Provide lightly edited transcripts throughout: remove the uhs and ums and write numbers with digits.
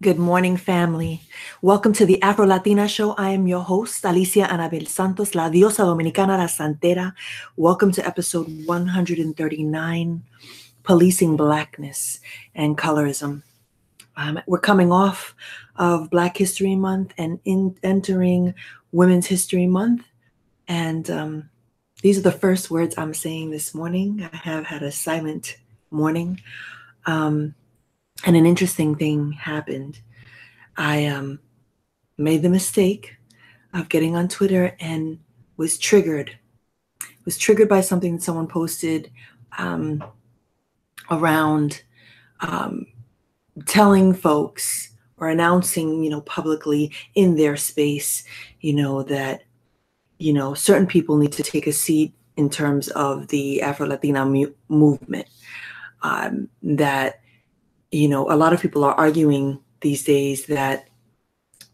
Good morning, family. Welcome to the Afro Latina Show. I am your host, Alicia Anabel Santos, La Diosa Dominicana, La Santera. Welcome to episode 139, Policing Blackness and Colorism. We're coming off of Black History Month and entering Women's History Month. And these are the first words I'm saying this morning. I have had a silent morning. And an interesting thing happened. I made the mistake of getting on Twitter and was triggered by something that someone posted around telling folks or announcing, publicly in their space, that, certain people need to take a seat in terms of the Afro-Latina movement. That, a lot of people are arguing these days that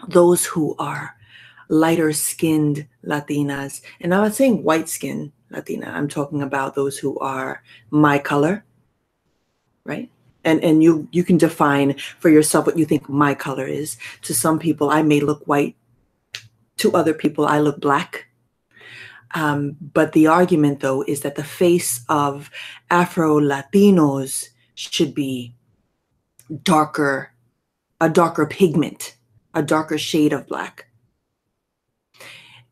those who are lighter skinned Latinas, and I'm not saying white skinned Latina, I'm talking about those who are my color, right? And you can define for yourself what you think my color is. To some people, I may look white. To other people, I look black. But the argument, though, is that the face of Afro-Latinos should be darker, a darker pigment, a darker shade of black.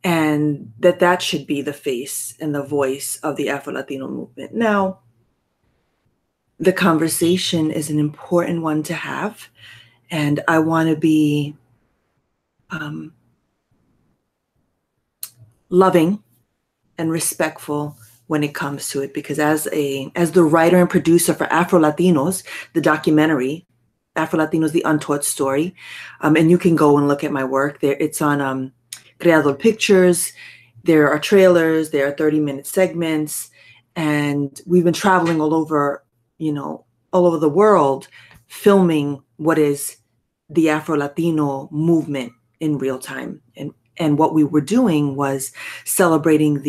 And that should be the face and the voice of the Afro-Latino movement. Now, the conversation is an important one to have, and I want to be loving and respectful when it comes to it, because as the writer and producer for Afro-Latinos, the documentary, Afro-Latinos, The Untaught Story, and you can go and look at my work there. It's on Creador Pictures. There are trailers, there are 30-minute segments, and we've been traveling all over the world, filming what is the Afro-Latino movement in real time. And what we were doing was celebrating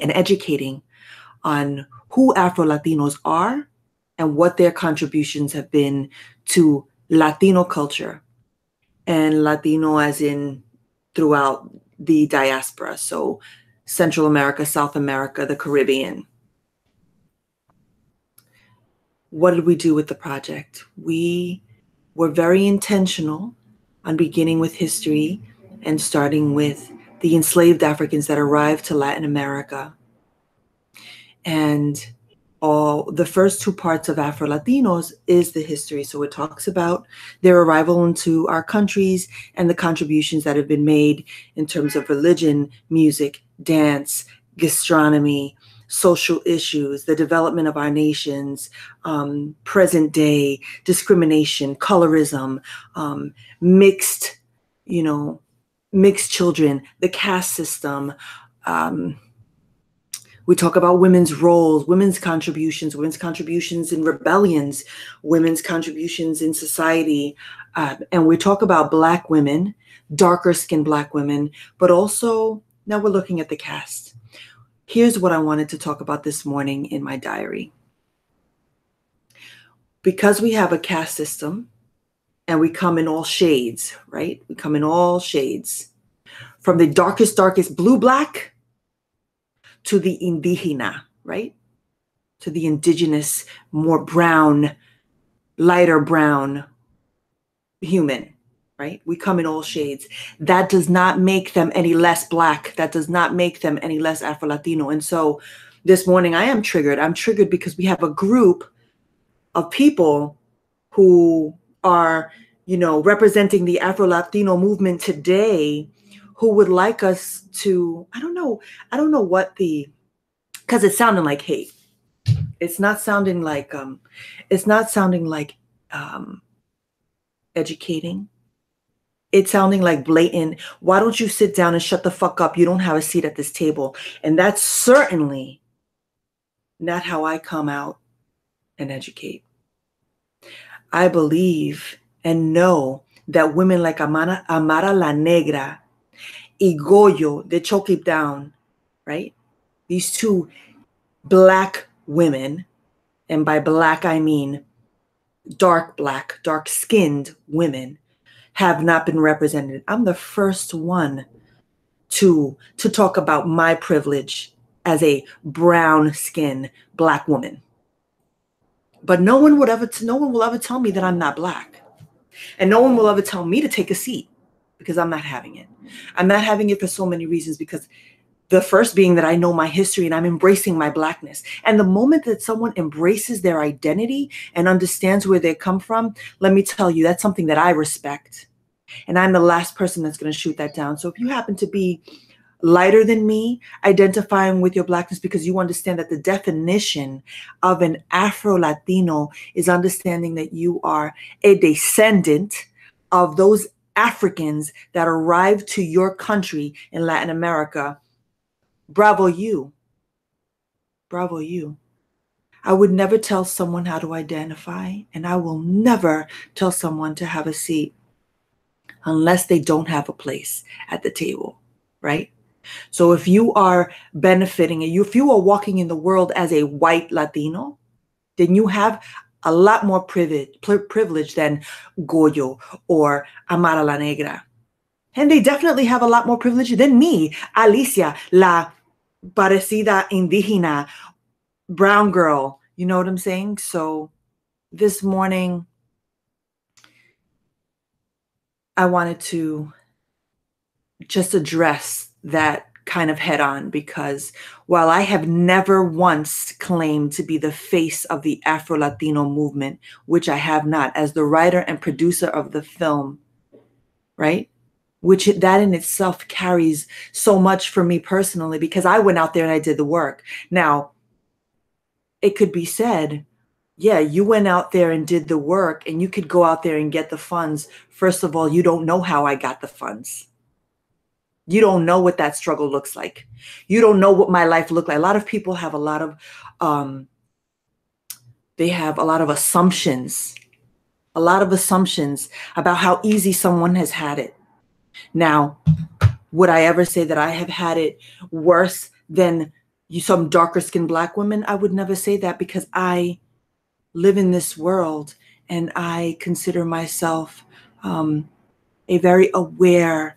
and educating on who Afro-Latinos are and what their contributions have been to Latino culture, and Latino as in throughout the diaspora. So Central America, South America, the Caribbean. What did we do with the project? We were very intentional on beginning with history and starting with the enslaved Africans that arrived to Latin America. And the first two parts of Afro-Latinos is the history. So it talks about their arrival into our countries and the contributions that have been made in terms of religion, music, dance, gastronomy, social issues, the development of our nations, present day, discrimination, colorism, mixed children, the caste system. We talk about women's roles, women's contributions in rebellions, women's contributions in society. And we talk about Black women, darker skinned Black women, but also now we're looking at the caste. Here's what I wanted to talk about this morning in my diary. Because we have a caste system and we come in all shades, right? We come in all shades, from the darkest blue black to the indígena, right? To the indigenous, more brown, lighter brown human, right? We come in all shades. That does not make them any less Black. That does not make them any less Afro-Latino. And so this morning I am triggered. I'm triggered because we have a group of people who are, representing the Afro-Latino movement today, who would like us to, I don't know because it's sounding like hate. It's not sounding like educating. It's sounding like blatant, why don't you sit down and shut the fuck up? You don't have a seat at this table. And that's certainly not how I come out and educate. I believe and know that women like Amara La Negra, y Goyo, they choke it down, right? These two Black women, and by Black I mean dark black, dark-skinned women have not been represented. I'm the first one to talk about my privilege as a brown-skinned black woman. But no one will ever tell me that I'm not black. And no one will ever tell me to take a seat, because I'm not having it. I'm not having it for so many reasons, because the first being that I know my history and I'm embracing my blackness. And the moment that someone embraces their identity and understands where they come from, let me tell you, that's something that I respect. And I'm the last person that's going to shoot that down. So if you happen to be lighter than me, identifying with your blackness because you understand that the definition of an Afro-Latino is understanding that you are a descendant of those Africans that arrived to your country in Latin America, bravo you. Bravo you. I would never tell someone how to identify, and I will never tell someone to have a seat unless they don't have a place at the table, right? So if you are benefiting, if you are walking in the world as a white Latino, then you have a lot more privilege than Goyo or Amara la Negra. And they definitely have a lot more privilege than me, Alicia, la parecida indígena, brown girl. You know what I'm saying? So this morning, I wanted to just address that kind of head on, because while I have never once claimed to be the face of the Afro-Latino movement, which I have not, as the writer and producer of the film, right? Which that in itself carries so much for me personally, because I went out there and I did the work. Now, it could be said, yeah, you went out there and did the work and you could go out there and get the funds. First of all, you don't know how I got the funds. You don't know what that struggle looks like. You don't know what my life looked like. A lot of people have a lot of assumptions, about how easy someone has had it. Now, would I ever say that I have had it worse than some darker skinned black women? I would never say that, because I live in this world and I consider myself a very aware,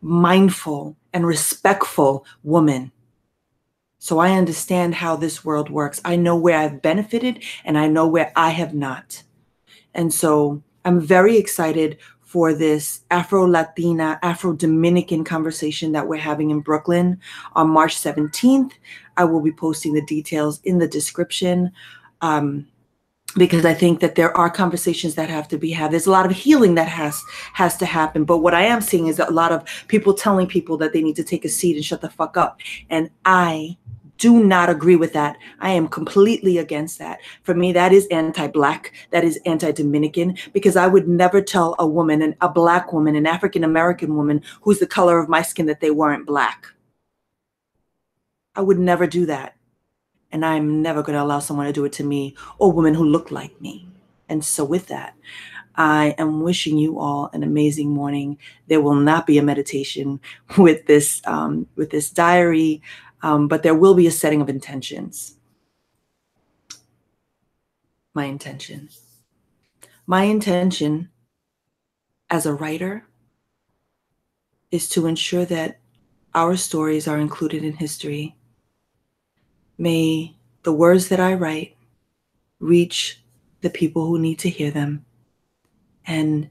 mindful, and respectful woman. So I understand how this world works. I know where I've benefited and I know where I have not. And so I'm very excited for this Afro-Latina, Afro-Dominican conversation that we're having in Brooklyn on March 17th. I will be posting the details in the description, because I think that there are conversations that have to be had. There's a lot of healing that has to happen. But what I am seeing is a lot of people telling people that they need to take a seat and shut the fuck up. And I do not agree with that. I am completely against that. For me, that is anti-Black, that is anti-Dominican, because I would never tell a woman, a Black woman, an African-American woman who's the color of my skin, that they weren't Black. I would never do that. And I'm never going to allow someone to do it to me, or women who look like me. And so with that, I am wishing you all an amazing morning. There will not be a meditation with this diary, but there will be a setting of intentions. My intention as a writer is to ensure that our stories are included in history. May the words that I write reach the people who need to hear them. And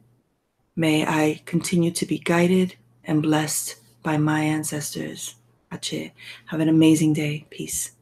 may I continue to be guided and blessed by my ancestors. Ache. Have an amazing day. Peace.